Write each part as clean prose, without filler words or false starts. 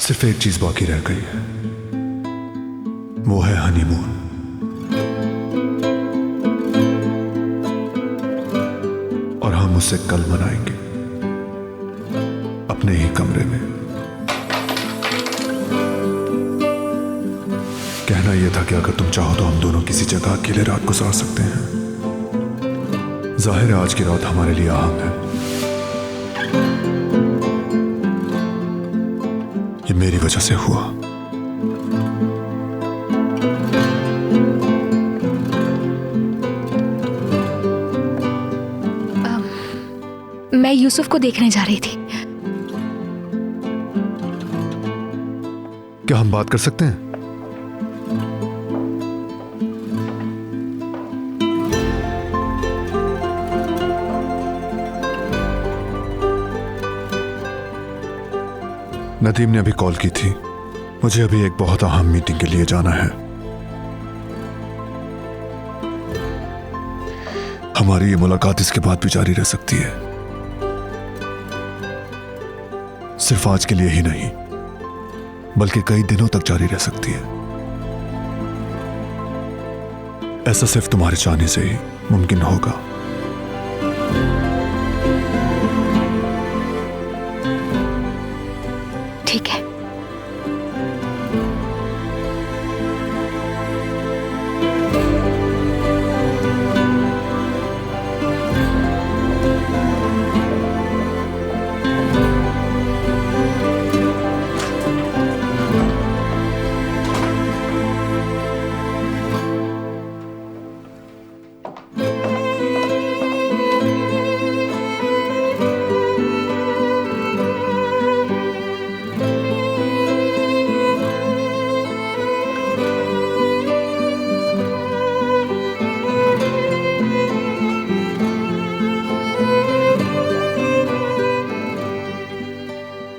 सिर्फ एक चीज बाकी रह गई है, वो है हनीमून। और हम उसे कल मनाएंगे अपने ही कमरे में। कहना यह था कि अगर तुम चाहो तो हम दोनों किसी जगह अकेले रात गुजार सकते हैं। जाहिर है आज की रात हमारे लिए अहम है। ये मेरी वजह से हुआ। मैं यूसुफ को देखने जा रही थी। क्या हम बात कर सकते हैं? नदीम ने अभी कॉल की थी। मुझे अभी एक बहुत अहम मीटिंग के लिए जाना है। हमारी ये मुलाकात इसके बाद भी जारी रह सकती है। सिर्फ आज के लिए ही नहीं, बल्कि कई दिनों तक जारी रह सकती है। ऐसा सिर्फ तुम्हारे चाहने से ही मुमकिन होगा। ठीक है।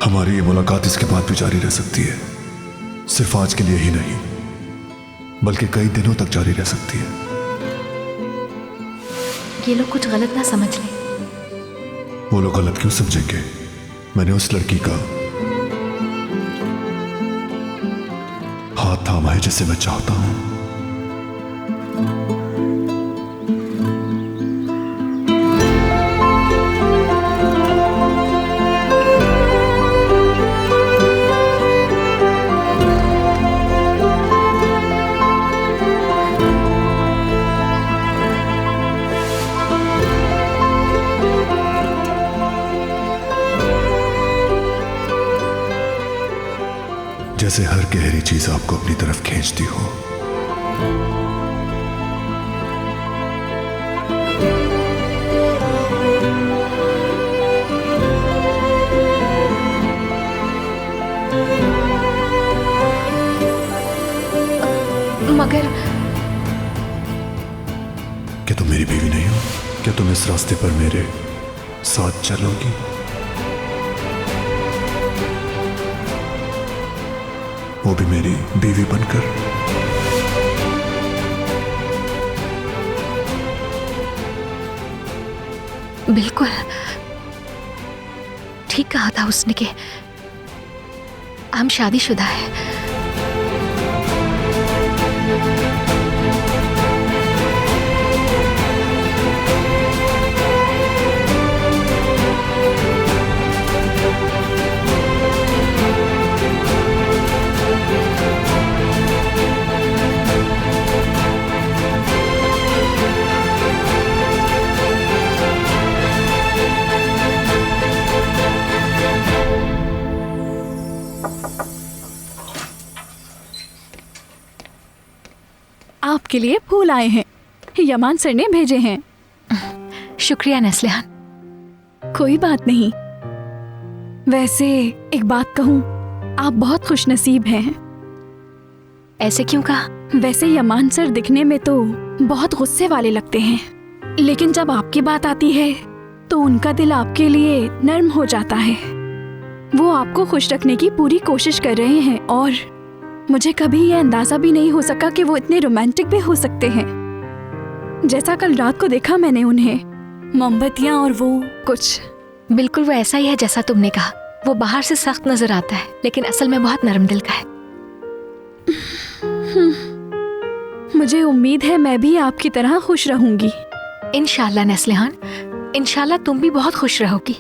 हमारी ये मुलाकात इसके बाद भी जारी रह सकती है। सिर्फ आज के लिए ही नहीं, बल्कि कई दिनों तक जारी रह सकती है। ये लोग कुछ गलत ना समझ लें। वो लोग गलत क्यों समझेंगे? मैंने उस लड़की का हाथ थामा है जिसे मैं चाहता हूं। जैसे हर गहरी चीज आपको अपनी तरफ खींचती हो। मगर क्या तुम मेरी बीवी नहीं हो? क्या तुम इस रास्ते पर मेरे साथ चलोगी? वो भी मेरी बीवी बनकर। बिल्कुल ठीक कहा था उसने कि हम शादीशुदा हैं। आपके लिए फूल आए हैं, यमान सर ने भेजे हैं। शुक्रिया नस्लिहान। कोई बात नहीं। वैसे एक बात कहूँ, आप बहुत खुशनसीब हैं। ऐसे क्यों कहा? वैसे यमान सर दिखने में तो बहुत गुस्से वाले लगते हैं, लेकिन जब आपकी बात आती है तो उनका दिल आपके लिए नर्म हो जाता है। वो आपको खुश रखने की पूरी कोशिश कर रहे हैं और मुझे कभी यह अंदाजा भी नहीं हो सका कि वो इतने रोमांटिक भी हो सकते हैं। जैसा कल रात को देखा मैंने उन्हें, मोमबत्तियां और वो कुछ। बिल्कुल वो ऐसा ही है जैसा तुमने कहा। वो बाहर से सख्त नजर आता है लेकिन असल में बहुत नरम दिल का है। मुझे उम्मीद है मैं भी आपकी तरह खुश रहूंगी। इंशाल्लाह नेस्लिहान, इंशाल्लाह तुम भी बहुत खुश रहोगी।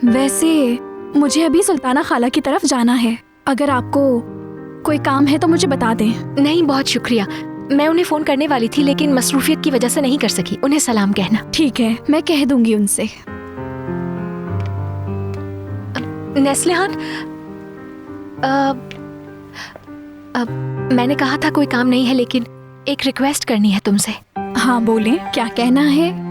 वैसे मुझे अभी सुल्ताना खाला की तरफ जाना है। अगर आपको कोई काम है तो मुझे बता दें। नहीं, बहुत शुक्रिया। मैं उन्हें फोन करने वाली थी लेकिन मसरूफियत की वजह से नहीं कर सकी। उन्हें सलाम कहना। ठीक है, मैं कह दूंगी उनसे। नेस्लिहान, मैंने कहा था कोई काम नहीं है लेकिन एक रिक्वेस्ट करनी है तुमसे। हाँ बोले, क्या कहना है?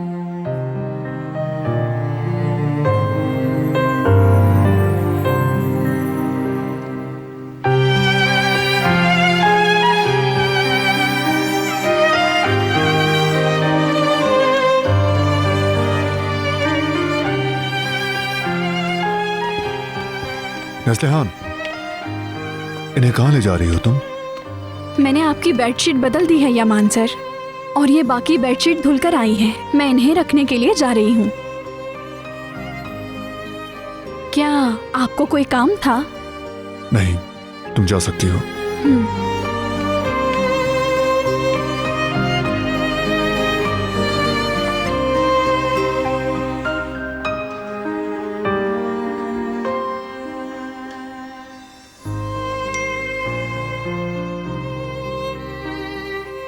नेस्लिहान, इन्हें कहाँ ले जा रही हो तुम? मैंने आपकी बेडशीट बदल दी है यामान सर, और ये बाकी बेडशीट धुलकर आई है। मैं इन्हें रखने के लिए जा रही हूँ। क्या आपको कोई काम था? नहीं, तुम जा सकती हो।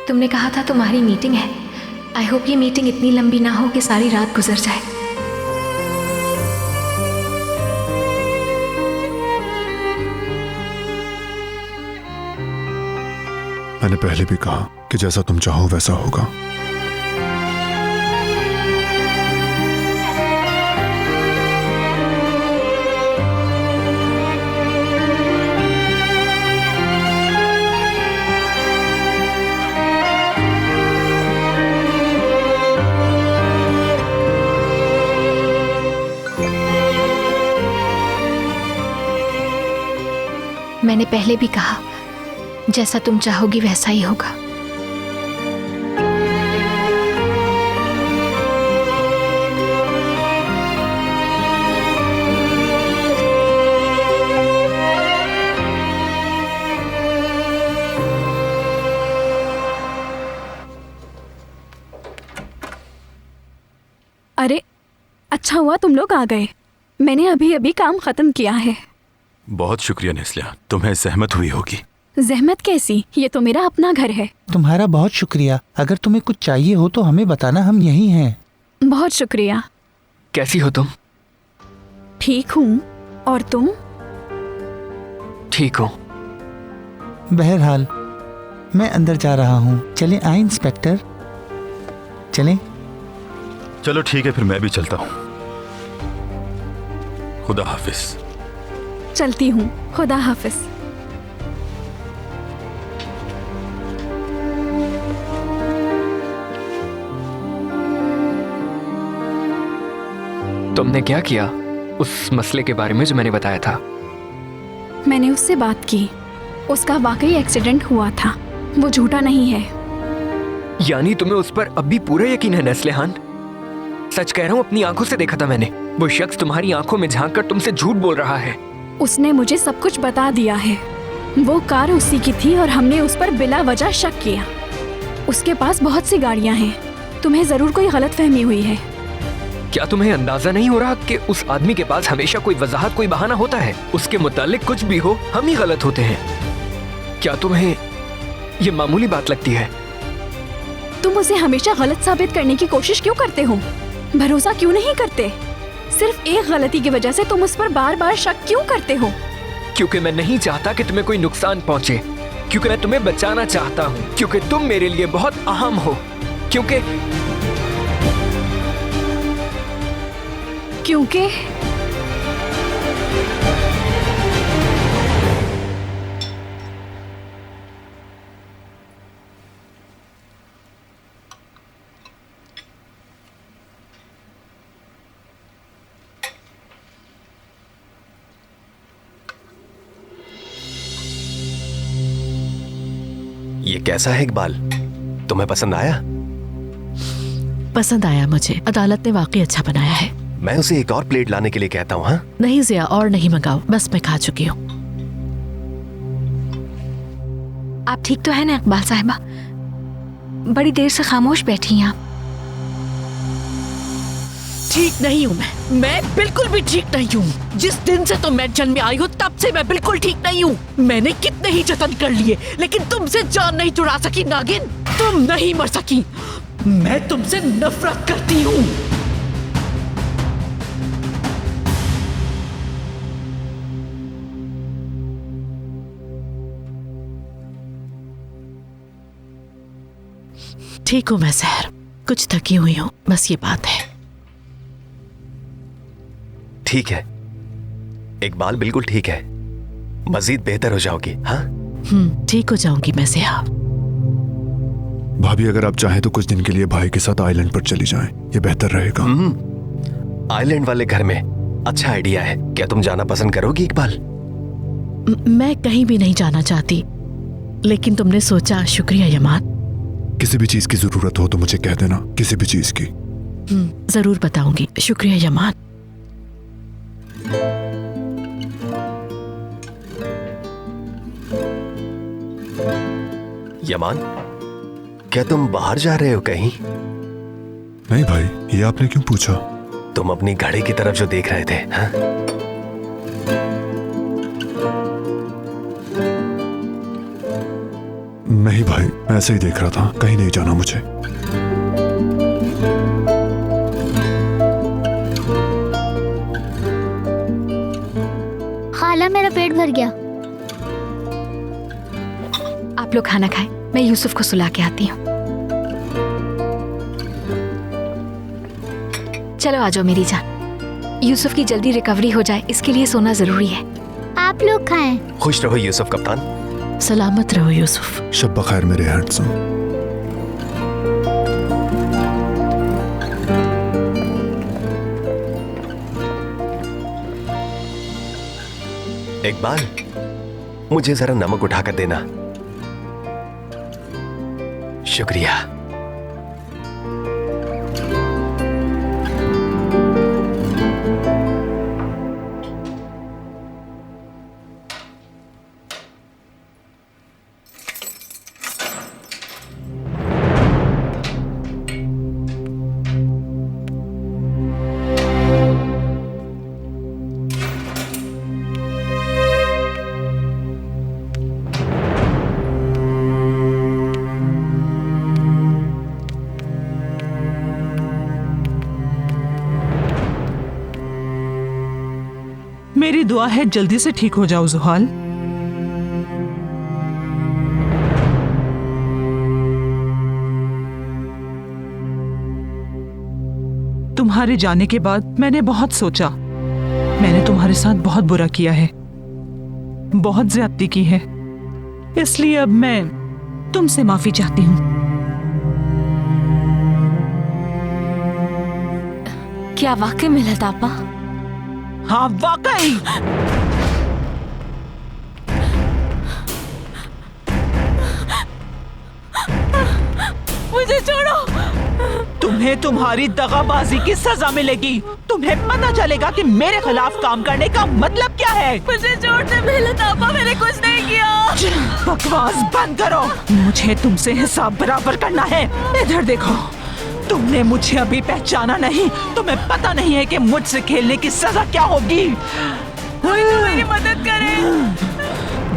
तुमने कहा था तुम्हारी मीटिंग है। आई होप ये मीटिंग इतनी लंबी ना हो कि सारी रात गुजर जाए। मैंने पहले भी कहा कि जैसा तुम चाहो वैसा होगा। मैंने पहले भी कहा, जैसा तुम चाहोगी वैसा ही होगा। अरे, अच्छा हुआ तुम लोग आ गए। मैंने अभी अभी काम खत्म किया है। बहुत शुक्रिया नेस्लिहान, तुम्हें जहमत हुई होगी। जहमत कैसी, ये तो मेरा अपना घर है। तुम्हारा बहुत शुक्रिया। अगर तुम्हें कुछ चाहिए हो तो हमें बताना, हम यहीं हैं। बहुत शुक्रिया। कैसी हो तुम? ठीक हूँ, और तुम? ठीक हो। बहरहाल मैं अंदर जा रहा हूँ। चलें आए इंस्पेक्टर, चलें। चलो ठीक है, फिर मैं भी चलता हूँ। खुदा हाफिज। चलती हूँ, खुदा हाफिज। तुमने क्या किया उस मसले के बारे में जो मैंने बताया था? मैंने उससे बात की। उसका वाकई एक्सीडेंट हुआ था, वो झूठा नहीं है। यानी तुम्हें उस पर अब भी पूरा यकीन है नेस्लिहान? सच कह रहा हूँ, अपनी आंखों से देखा था मैंने। वो शख्स तुम्हारी आंखों में झांक कर तुमसे झूठ बोल रहा है। उसने मुझे सब कुछ बता दिया है। वो कार उसी की थी और हमने उस पर बिला वजह शक किया। उसके पास बहुत सी गाड़ियां हैं। तुम्हें जरूर कोई गलतफहमी हुई है। क्या तुम्हें अंदाजा नहीं हो रहा कि उस आदमी के पास हमेशा कोई वजाहत, कोई बहाना होता है? उसके मुतालिक कुछ भी हो, हम ही गलत होते हैं। क्या तुम्हें ये मामूली बात लगती है? तुम उसे हमेशा गलत साबित करने की कोशिश क्यों करते हो? भरोसा क्यों नहीं करते? सिर्फ एक गलती की वजह से तुम उस पर बार बार शक क्यों करते हो? क्योंकि मैं नहीं चाहता कि तुम्हें कोई नुकसान पहुंचे, क्योंकि मैं तुम्हें बचाना चाहता हूँ, क्योंकि तुम मेरे लिए बहुत अहम हो, क्योंकि ये कैसा है इकबाल, तुम्हें पसंद आया? पसंद आया मुझे। अदालत ने वाकई अच्छा बनाया है। मैं उसे एक और प्लेट लाने के लिए कहता हूँ। हाँ, नहीं जिया, और नहीं मंगाओ, बस मैं खा चुकी हूँ। आप ठीक तो है ना इकबाल साहिबा? बड़ी देर से खामोश बैठी हैं आप। ठीक नहीं हूँ मैं बिल्कुल भी ठीक नहीं हूँ। जिस दिन से तुम मेंशन में आई हो तब से मैं बिल्कुल ठीक नहीं हूँ। मैंने कितने ही जतन कर लिए लेकिन तुमसे जान नहीं चुरा सकी नागिन। तुम नहीं मर सकी। मैं तुमसे नफरत करती हूँ। ठीक हूँ मैं सहर, कुछ थकी हुई हूँ, बस ये बात है। ठीक है इकबाल, बिल्कुल ठीक है। मजीद बेहतर हो जाओगी। हाँ, ठीक हो जाऊंगी मैं सहर। भाभी अगर आप चाहें तो कुछ दिन के लिए भाई के साथ आइलैंड पर चली जाएं, ये बेहतर रहेगा। आइलैंड वाले घर में अच्छा आइडिया है। क्या तुम जाना पसंद करोगी इकबाल? मैं कहीं भी नहीं जाना चाहती, लेकिन तुमने सोचा, शुक्रिया यमान। किसी भी चीज की जरूरत हो तो मुझे कह देना, किसी भी चीज की। जरूर बताऊंगी, शुक्रिया यमान। यमान, क्या तुम बाहर जा रहे हो कहीं? नहीं भाई, ये आपने क्यों पूछा? तुम अपनी घड़ी की तरफ जो देख रहे थे। हाँ? नहीं भाई, मैं ऐसे ही देख रहा था, कहीं नहीं जाना मुझे। खाला मेरा पेट भर गया। आप लोग खाना खाएं, मैं यूसुफ को सुला के आती हूँ। चलो आ जाओ मेरी जान। यूसुफ की जल्दी रिकवरी हो जाए, इसके लिए सोना जरूरी है। आप लोग खाएं। खुश रहो यूसुफ कप्तान। सलामत रहो यूसुफ। शब बखैर मेरे हैंडसम। इकबाल, मुझे जरा नमक उठाकर देना। शुक्रिया। मेरी दुआ है जल्दी से ठीक हो जाओ जुहाल। तुम्हारे जाने के बाद मैंने बहुत सोचा। मैंने तुम्हारे साथ बहुत बुरा किया है, बहुत ज्यादती की है, इसलिए अब मैं तुमसे माफी चाहती हूँ। क्या वाकई में लतापा? हाँ वाकई। मुझे छोड़ो। तुम्हें तुम्हारी दगाबाजी की सजा मिलेगी। तुम्हें पता चलेगा कि मेरे खिलाफ काम करने का मतलब क्या है। मुझे छोड़ दे लतापा, मैंने कुछ नहीं किया। बकवास बंद करो, मुझे तुमसे हिसाब बराबर करना है। इधर देखो, तुमने मुझे अभी पहचाना नहीं। तुम्हें पता नहीं है कि मुझसे खेलने की सजा क्या होगी। कोई तो मेरी मदद करे।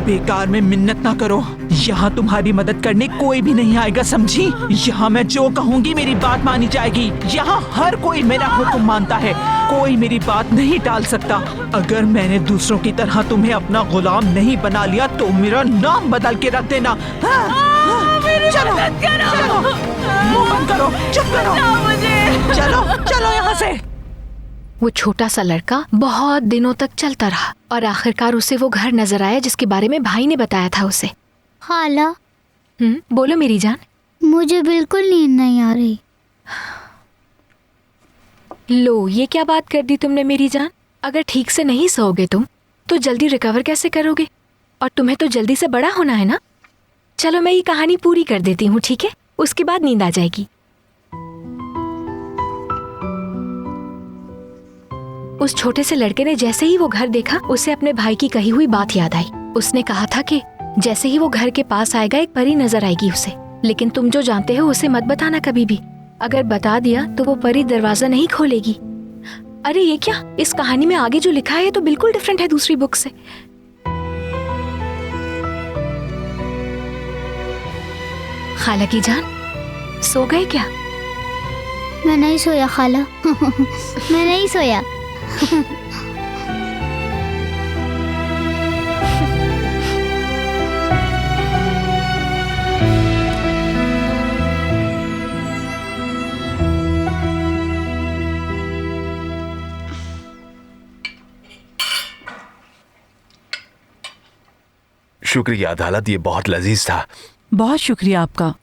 बेकार में मिन्नत ना करो, यहाँ तुम्हारी मदद करने कोई भी नहीं आएगा, समझी? यहाँ मैं जो कहूँगी मेरी बात मानी जाएगी। यहाँ हर कोई मेरा हुक्म मानता है, कोई मेरी बात नहीं टाल सकता। अगर मैंने दूसरों की तरह तुम्हें अपना गुलाम नहीं बना लिया तो मेरा नाम बदल के रख देना। चलो, चलो, मुंह बंद करो, चुप करो, चलो चलो यहाँ से। वो छोटा सा लड़का बहुत दिनों तक चलता रहा और आखिरकार उसे वो घर नजर आया जिसके बारे में भाई ने बताया था उसे। खाला, बोलो मेरी जान। मुझे बिल्कुल नींद नहीं आ रही। लो, ये क्या बात कर दी तुमने मेरी जान? अगर ठीक से नहीं सोओगे तुम तो जल्दी रिकवर कैसे करोगे? और तुम्हें तो जल्दी से बड़ा होना है ना। चलो मैं ये कहानी पूरी कर देती हूँ, ठीक है? उसके बाद नींद आ जाएगी। उस छोटे से लड़के ने जैसे ही वो घर देखा, उसे अपने भाई की कही हुई बात याद आई। उसने कहा था कि जैसे ही वो घर के पास आएगा एक परी नजर आएगी उसे, लेकिन तुम जो जानते हो उसे मत बताना कभी भी। अगर बता दिया तो वो परी दरवाजा नहीं खोलेगी। अरे ये क्या, इस कहानी में आगे जो लिखा है तो बिल्कुल डिफरेंट है दूसरी बुक से। खाला की जान, सो गए क्या? मैं नहीं सोया खाला। मैं नहीं सोया। शुक्रिया अदालत, ये बहुत लजीज था। बहुत शुक्रिया आपका।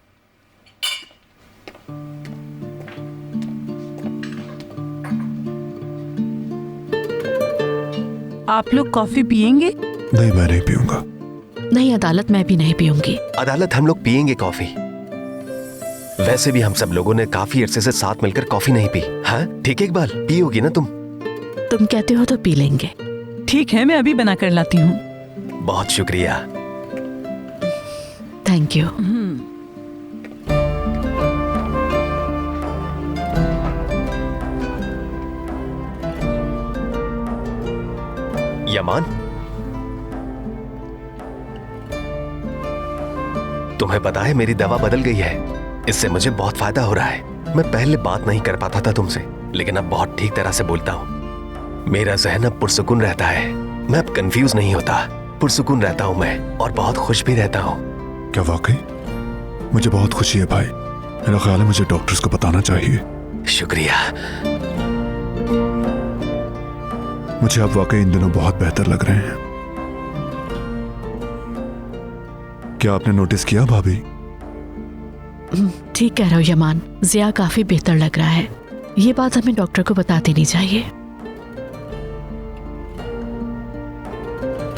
आप लोग कॉफी पियेंगे? नहीं, मैं नहीं पीऊंगा। नहीं अदालत, मैं भी नहीं पीऊंगी। अदालत, हम लोग पियेंगे कॉफी। वैसे भी हम सब लोगों ने काफी अरसे से साथ मिलकर कॉफी नहीं पी। हाँ ठीक है इकबाल, पियोगी ना तुम? तुम कहते हो तो पी लेंगे। ठीक है, मैं अभी बना कर लाती हूँ। बहुत शुक्रिया। Thank you. यमान, तुम्हें पता है मेरी दवा बदल गई है। इससे मुझे बहुत फायदा हो रहा है। मैं पहले बात नहीं कर पाता था तुमसे, लेकिन अब बहुत ठीक तरह से बोलता हूँ। मेरा जहन अब पुरसुकून रहता है। मैं अब कंफ्यूज नहीं होता, पुरसुकून रहता हूँ मैं, और बहुत खुश भी रहता हूँ। क्या वाकई? मुझे बहुत खुशी है भाई। मेरा ख्याल है मुझे डॉक्टर्स को बताना चाहिए। शुक्रिया। मुझे अब वाकई इन दिनों बहुत बेहतर लग रहे हैं। क्या आपने नोटिस किया भाभी? ठीक कह रहे हो यमान, जिया काफी बेहतर लग रहा है। ये बात हमें डॉक्टर को बता देनी चाहिए।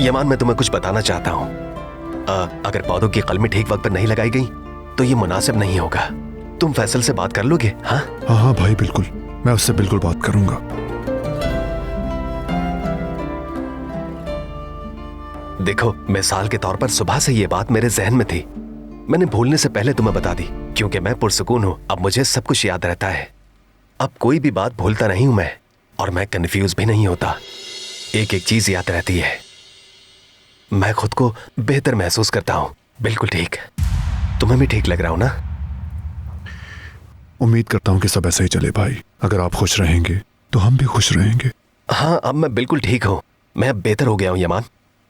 यमान, मैं तुम्हें कुछ बताना चाहता हूँ। अगर पौधों की कलमी ठीक वक्त पर नहीं लगाई गई तो ये मुनासिब नहीं होगा। तुम फैसल से बात कर लोगे? हाँ हाँ भाई, बिल्कुल, मैं उससे बिल्कुल बात करूंगा। देखो, मिसाल के तौर पर सुबह से ये बात मेरे जहन में थी। मैंने भूलने से पहले तुम्हें बता दी, क्योंकि मैं पुरसुकून हूं। अब मुझे सब कुछ याद रहता है। अब कोई भी बात भूलता नहीं हूं मैं, और मैं कंफ्यूज भी नहीं होता। एक एक चीज याद रहती है। मैं खुद को बेहतर महसूस करता हूं। बिल्कुल ठीक। तुम्हें भी ठीक लग रहा हो ना? उम्मीद करता हूं कि सब ऐसे ही चले भाई। अगर आप खुश रहेंगे तो हम भी खुश रहेंगे। हाँ, अब मैं बिल्कुल ठीक हूँ। मैं अब बेहतर हो गया हूँ यमान।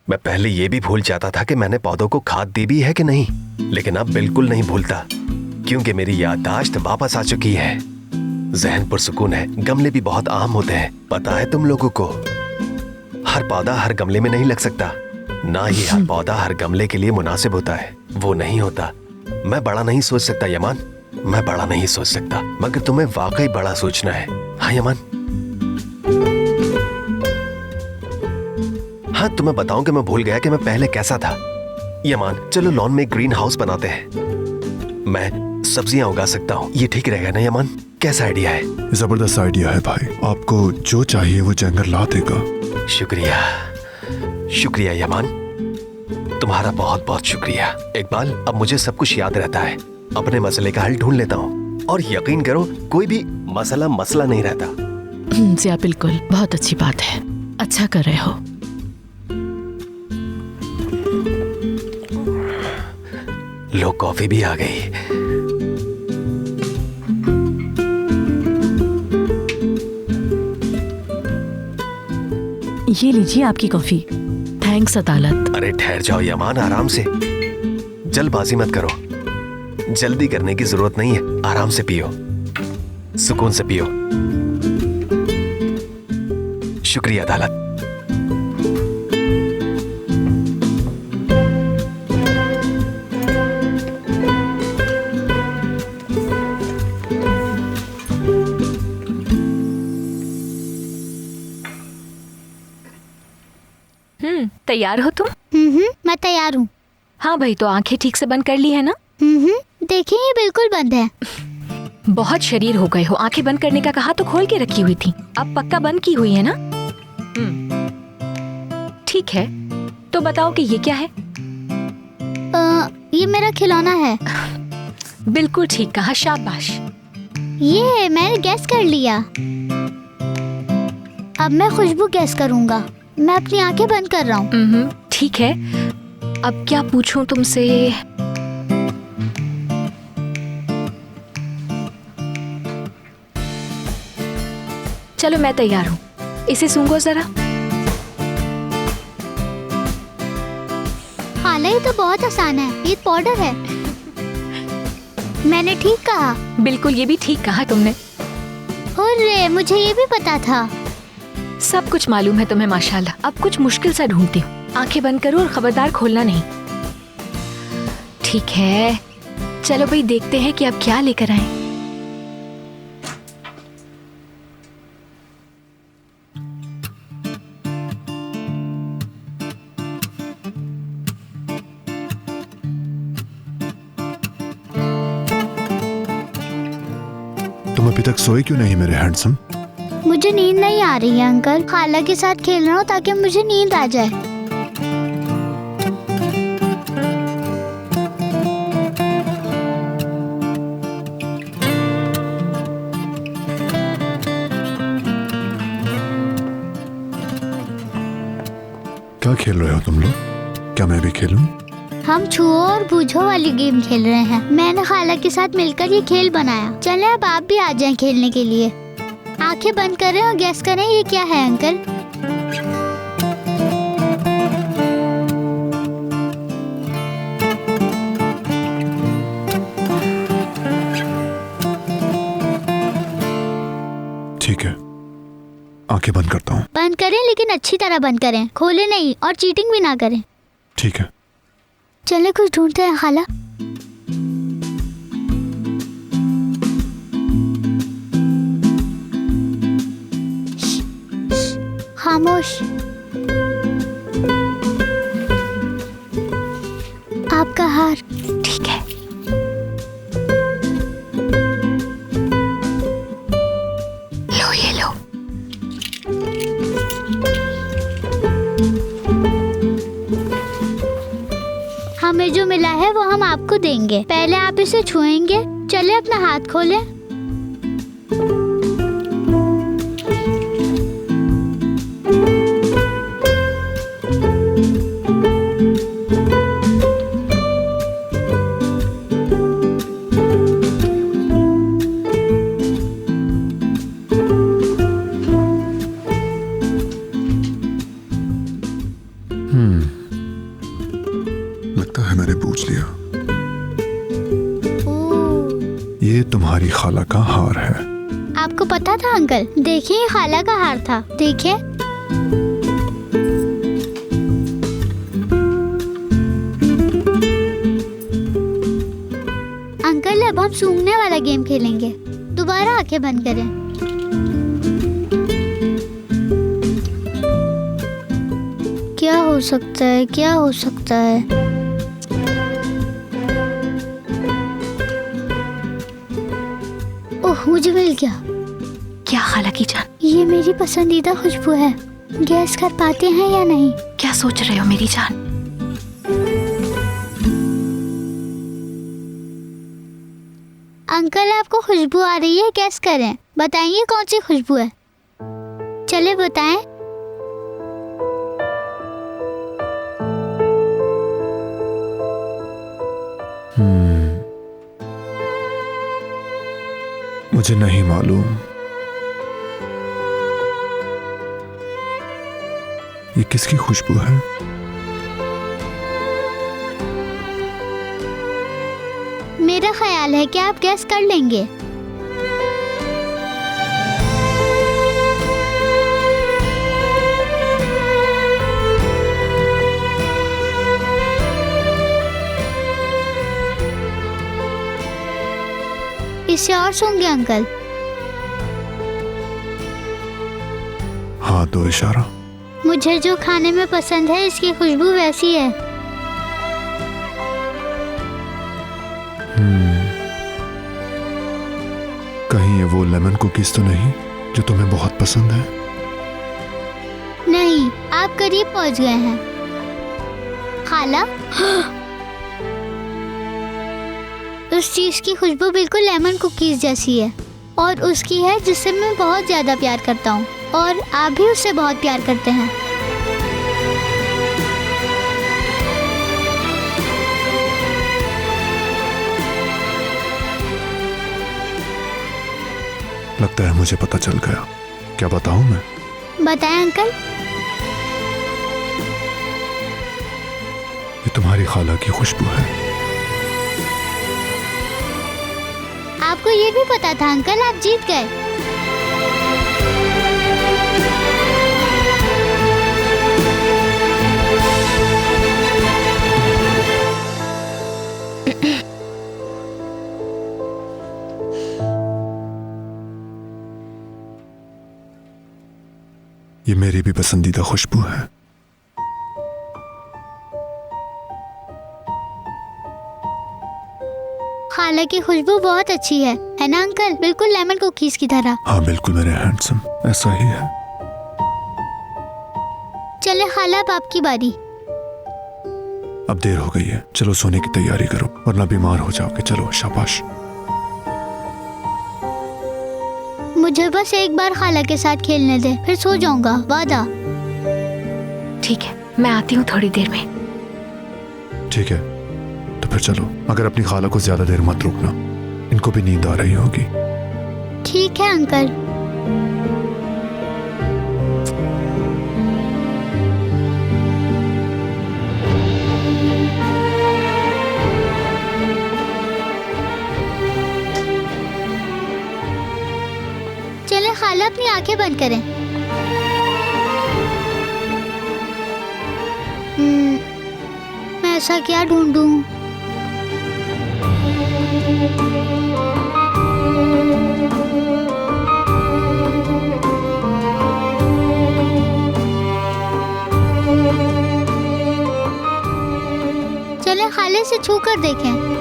मैं पहले ये भी भूल जाता था कि मैंने पौधों को खाद दी भी है कि नहीं, लेकिन अब बिल्कुल नहीं भूलता, क्योंकि मेरी याददाश्त वापस आ चुकी है। जहन पुरसुकून है। गमले भी बहुत आम होते हैं, पता है तुम लोगों को। हर पौधा हर गमले में नहीं लग सकता, ना ही हर पौधा हर गमले के लिए मुनासिब होता है। वो नहीं होता। मैं बड़ा नहीं सोच सकता यमान, मैं बड़ा नहीं सोच सकता, मगर तुम्हें वाकई बड़ा सोचना है। हाँ यमान। हाँ, तुम्हें बताऊं कि मैं भूल गया कि मैं पहले कैसा था। यमान, चलो लॉन में ग्रीन हाउस बनाते हैं। मैं सब्जियां उगा सकता हूँ। ये ठीक रहेगा ना यमान? कैसा आइडिया है? जबरदस्त आइडिया है भाई। आपको जो चाहिए वो जंगल ला देगा। शुक्रिया, शुक्रिया यमान, तुम्हारा बहुत बहुत शुक्रिया। इकबाल, अब मुझे सब कुछ याद रहता है। अपने मसले का हल ढूंढ लेता हूँ, और यकीन करो कोई भी मसला नहीं रहता। जिया, बिल्कुल, बहुत अच्छी बात है। अच्छा कर रहे हो। लो, कॉफी भी आ गई। ये लीजिए आपकी कॉफी। थैंक्स अदालत। अरे ठहर जाओ यमान, आराम से। जल्दबाजी मत करो। जल्दी करने की जरूरत नहीं है। आराम से पियो, सुकून से पियो। शुक्रिया अदालत। तैयार हो तुम? मैं तैयार हूँ। हाँ भाई, तो आंखें ठीक से बंद कर ली है ना? देखिए, ये बिल्कुल बंद है। बहुत शरीर हो गए हो। आंखें बंद करने का कहा तो खोल के रखी हुई थी, अब पक्का बंद की हुई है ना? ठीक है, तो बताओ कि ये क्या है? ये मेरा खिलौना है। बिल्कुल ठीक कहा, शाबाश। ये मैंने गैस कर लिया। अब मैं खुशबू गैस करूंगा। मैं अपनी आंखें बंद कर रहा हूँ। ठीक है, अब क्या पूछूं तुमसे? चलो मैं तैयार हूँ, इसे सूंघो जरा। खाला, ये तो बहुत आसान है, ये पाउडर है। मैंने ठीक कहा? बिल्कुल, ये भी ठीक कहा तुमने। हुर्रे, मुझे ये भी पता था। सब कुछ मालूम है तुम्हें माशाल्लाह। अब कुछ मुश्किल सा ढूंढती हूँ। आंखें बंद करो और खबरदार खोलना नहीं। ठीक है, चलो भाई देखते हैं कि अब क्या लेकर आए। तुम अभी तक सोए क्यों नहीं मेरे हैंडसम? मुझे नींद नहीं आ रही है अंकल। खाला के साथ खेल रहा हूँ ताकि मुझे नींद आ जाए। क्या खेल रहे हो तुम लोग? क्या मैं भी खेलूं? हम छुओ और बूझो वाली गेम खेल रहे हैं। मैंने खाला के साथ मिलकर ये खेल बनाया। चले अब आप भी आ जाएं खेलने के लिए। आंखें बंद करें और गैस करें ये क्या है अंकल। ठीक है, आंखें बंद करता हूँ। बंद करें, लेकिन अच्छी तरह बंद करें, खोले नहीं और चीटिंग भी ना करें। ठीक है। चले कुछ ढूंढते हैं खाला। खामोश। आपका हार। ठीक है, लो ये लो। हमें जो मिला है वो हम आपको देंगे। पहले आप इसे छुएंगे। चले अपना हाथ खोलें। लगता है मैंने पूछ लिया। ये तुम्हारी खाला का हार है। आपको पता था अंकल? देखिए, ये खाला का हार था। देखिए। अंकल, अब हम सूंघने वाला गेम खेलेंगे। दोबारा आंखें बंद करें। क्या हो सकता है? क्या हो सकता है? ओह, मुझे मिल गया। क्या खाला की जान? ये मेरी पसंदीदा खुशबू है। गैस कर पाते हैं या नहीं? क्या सोच रहे हो मेरी जान? अंकल, आपको खुशबू आ रही है, गैस करें। बताइए कौन सी खुशबू है। चले बताएं। मुझे नहीं मालूम। ये किसकी खुशबू है? मेरा ख्याल है कि आप गैस कर लेंगे। इसे और सूंघे अंकल। हाँ, दो इशारा। मुझे जो खाने में पसंद है इसकी खुशबू वैसी है। कहीं ये वो लेमन कुकीज तो नहीं जो तुम्हें बहुत पसंद है? आप करीब पहुंच गए हैं। खाला, उस चीज की खुशबू बिल्कुल लेमन कुकीज जैसी है और उसकी है जिससे मैं बहुत ज्यादा प्यार करता हूँ और आप भी उससे बहुत प्यार करते हैं। लगता है मुझे पता चल गया। क्या बताऊं मैं? बताएं अंकल। ये तुम्हारी खाला की खुशबू है। आपको ये भी पता था अंकल, आप जीत गए। ये मेरी भी पसंदीदा खुशबू है। खाला की खुशबू बहुत अच्छी है ना अंकल? बिल्कुल लेमन कुकीज की तरह। हाँ बिल्कुल मेरे हैंडसम, ऐसा ही है। चले खाला, अब आपकी बारी। अब देर हो गई है, चलो सोने की तैयारी करो वरना बीमार हो जाओगे। चलो शाबाश। मुझे बस एक बार खाला के साथ खेलने दे, फिर सो जाऊंगा, वादा। ठीक है, मैं आती हूँ थोड़ी देर में। ठीक है, तो फिर चलो। मगर अपनी खाला को ज्यादा देर मत रोकना, इनको भी नींद आ रही होगी। ठीक है अंकल। चले खाला, अपनी आंखें बंद करें। मैं ऐसा क्या ढूंढूं? चले खाले से छू कर देखें।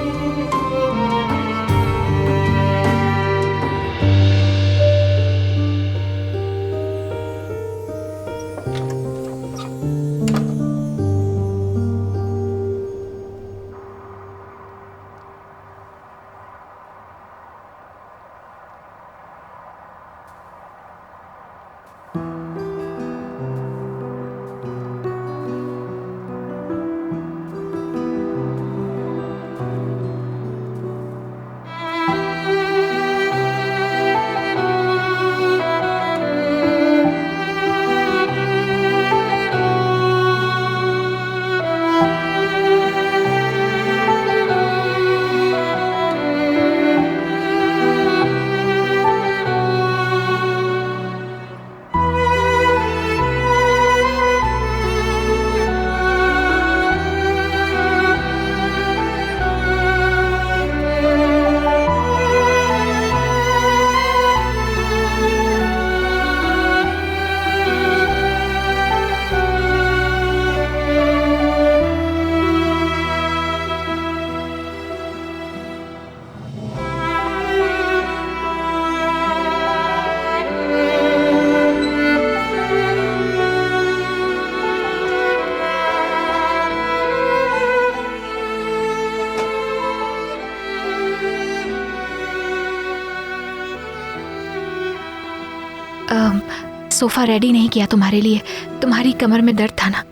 सोफा रेडी नहीं किया तुम्हारे लिए, तुम्हारी कमर में दर्द था ना।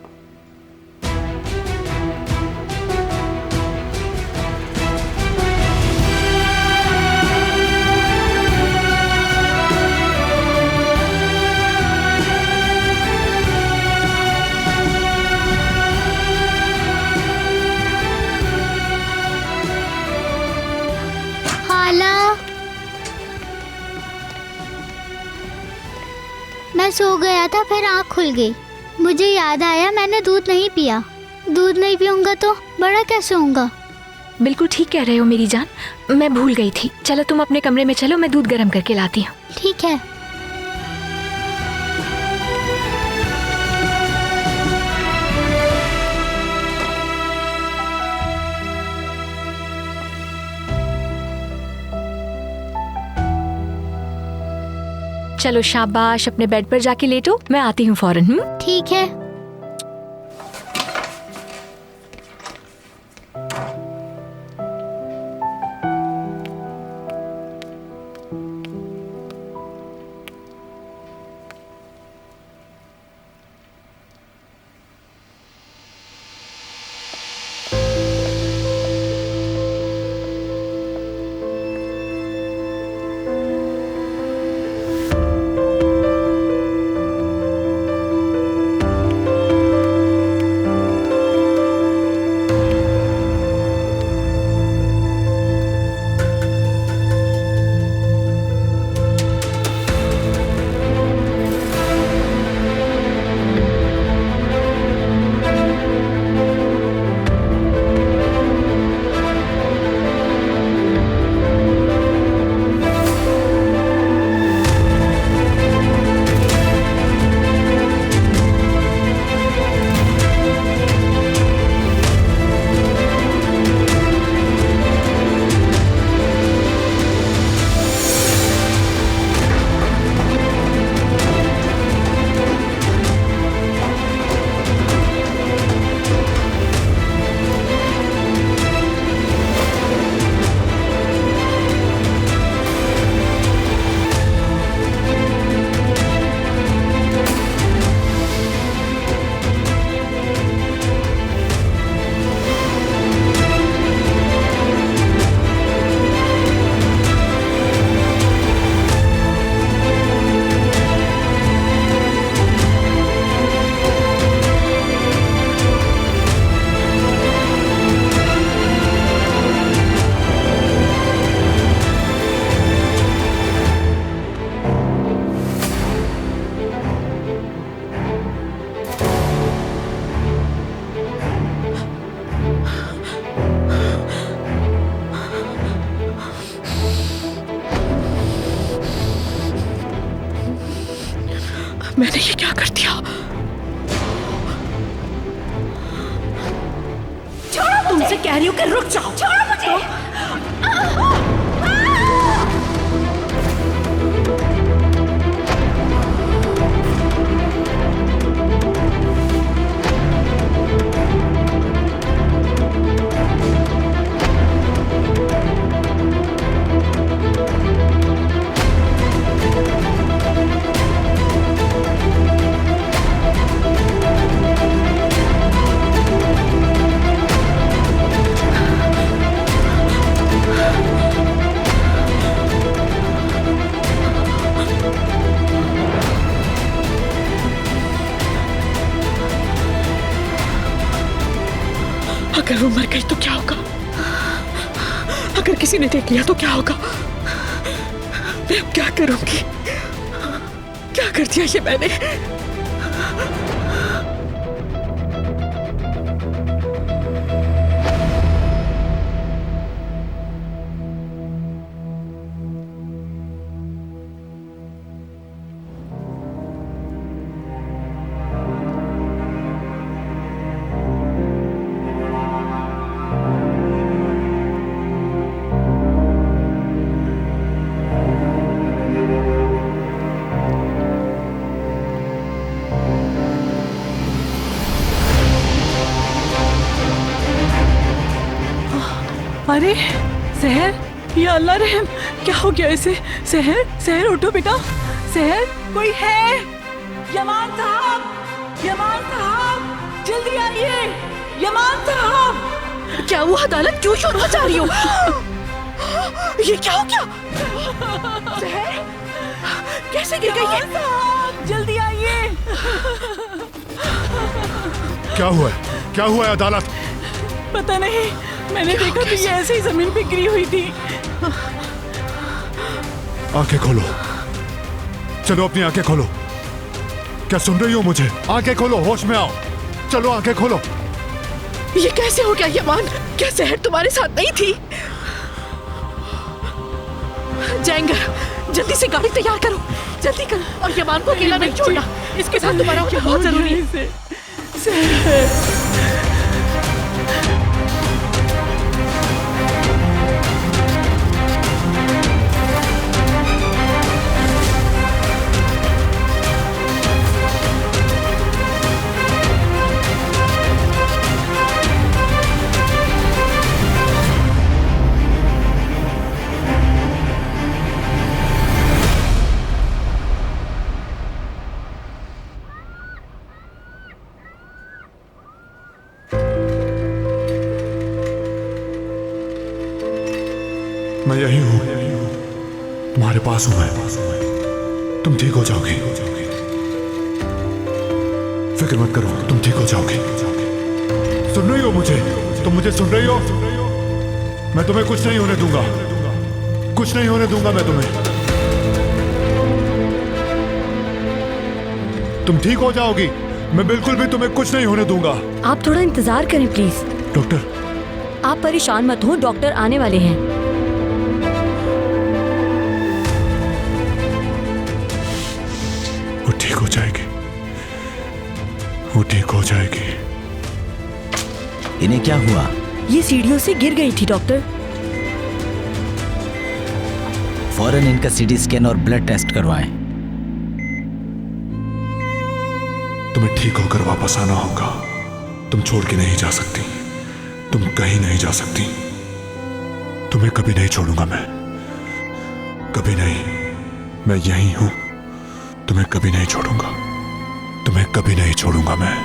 मैं सो गया था, फिर आँख खुल गई। मुझे याद आया मैंने दूध नहीं पिया। दूध नहीं पीऊंगा तो बड़ा कैसे होऊंगा? बिल्कुल ठीक कह रहे हो मेरी जान, मैं भूल गई थी। चलो तुम अपने कमरे में चलो, मैं दूध गर्म करके लाती हूँ। ठीक है। चलो शाबाश, अपने बेड पर जाके लेटो, मैं आती हूँ फौरन। ठीक है। मैंने ये क्या कर दिया? तुमसे कह रही हूँ कि रुक जाओ। छोड़ो मुझे। अगर वो मर गई तो क्या होगा? अगर किसी ने देख लिया तो क्या होगा? मैं अब क्या करूंगी? क्या कर दिया ये मैंने? अरे सहर, या अल्लाह रहम, क्या हो गया इसे? सहर, सहर उठो बेटा। सहर, कोई है? यमान साहब, यमान साहब, जल्दी आइए। यमान साहब। क्या हुआ अदालत? क्यों शोर मचा रही हो? ये क्या हो गया? सहर, कैसे गिर गई ये? जल्दी आइए। क्या हुआ है? क्या हुआ है अदालत? पता नहीं, मैंने देखा तो ये ऐसे ही जमीन पे गिरी हुई थी। आंखें खोलो, चलो अपनी आंखें खोलो। क्या सुन रही हो मुझे? आंखें खोलो, होश में आओ। चलो आंखें खोलो। ये कैसे हो गया यमान? क्या सहर तुम्हारे साथ नहीं थी? जाएंगे, जल्दी से गाड़ी तैयार करो, जल्दी करो। और यमान को अकेला नहीं छोड़ना, इसके साथ तुम्हारा होना बहुत जरूरी है। मैं यही हूं, तुम्हारे पास हूं मैं। तुम ठीक हो जाओगे, फिक्र मत करो, तुम ठीक हो जाओगे। सुन रही हो मुझे? तुम मुझे सुन रही हो? मैं तुम्हें कुछ नहीं होने दूंगा, कुछ नहीं होने दूंगा मैं तुम्हें। तुम ठीक हो जाओगी, मैं बिल्कुल भी तुम्हें कुछ नहीं होने दूंगा। आप थोड़ा इंतजार करें प्लीज। डॉक्टर, आप परेशान मत हो, डॉक्टर आने वाले हैं। वो ठीक हो जाएगी, वो ठीक हो जाएगी। इन्हें क्या हुआ? ये सीढ़ियों से गिर गई थी डॉक्टर। फौरन इनका सीटी स्कैन और ब्लड टेस्ट करवाएं। तुम्हें ठीक होकर वापस आना होगा। तुम छोड़ के नहीं जा सकती, तुम कहीं नहीं जा सकती। तुम्हें कभी नहीं छोड़ूंगा मैं, कभी नहीं। मैं यहीं हूं, तुम्हें कभी नहीं छोड़ूंगा, तुम्हें कभी नहीं छोड़ूंगा मैं।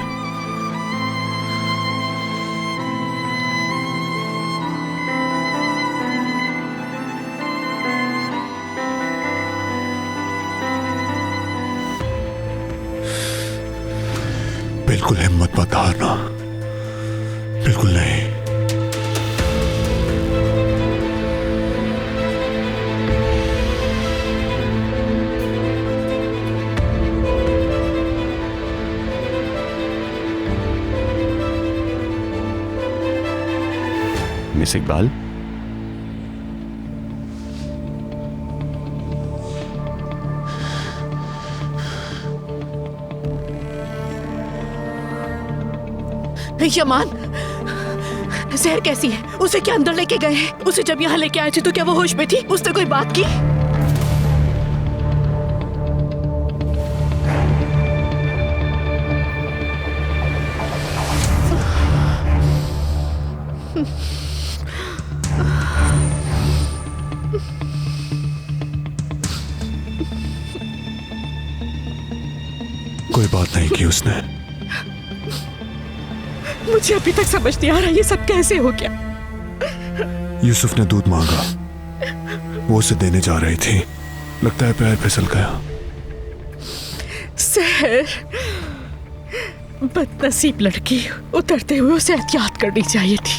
बिल्कुल हिम्मत मत हारना, बिल्कुल नहीं। मिस इकबाल, यमान, जहर कैसी है? उसे क्या अंदर लेके गए हैं? उसे जब यहाँ लेके आए थे तो क्या वो होश में थी? उसने कोई बात की? कोई बात नहीं की उसने। मुझे अभी तक समझ नहीं आ रहा ये सब कैसे हो गया। यूसुफ ने दूध मांगा, वो उसे देने जा रही थी, लगता है पैर फिसल गया। सहर, बदनसीब लड़की, उतरते हुए उसे एहतियात करनी चाहिए थी।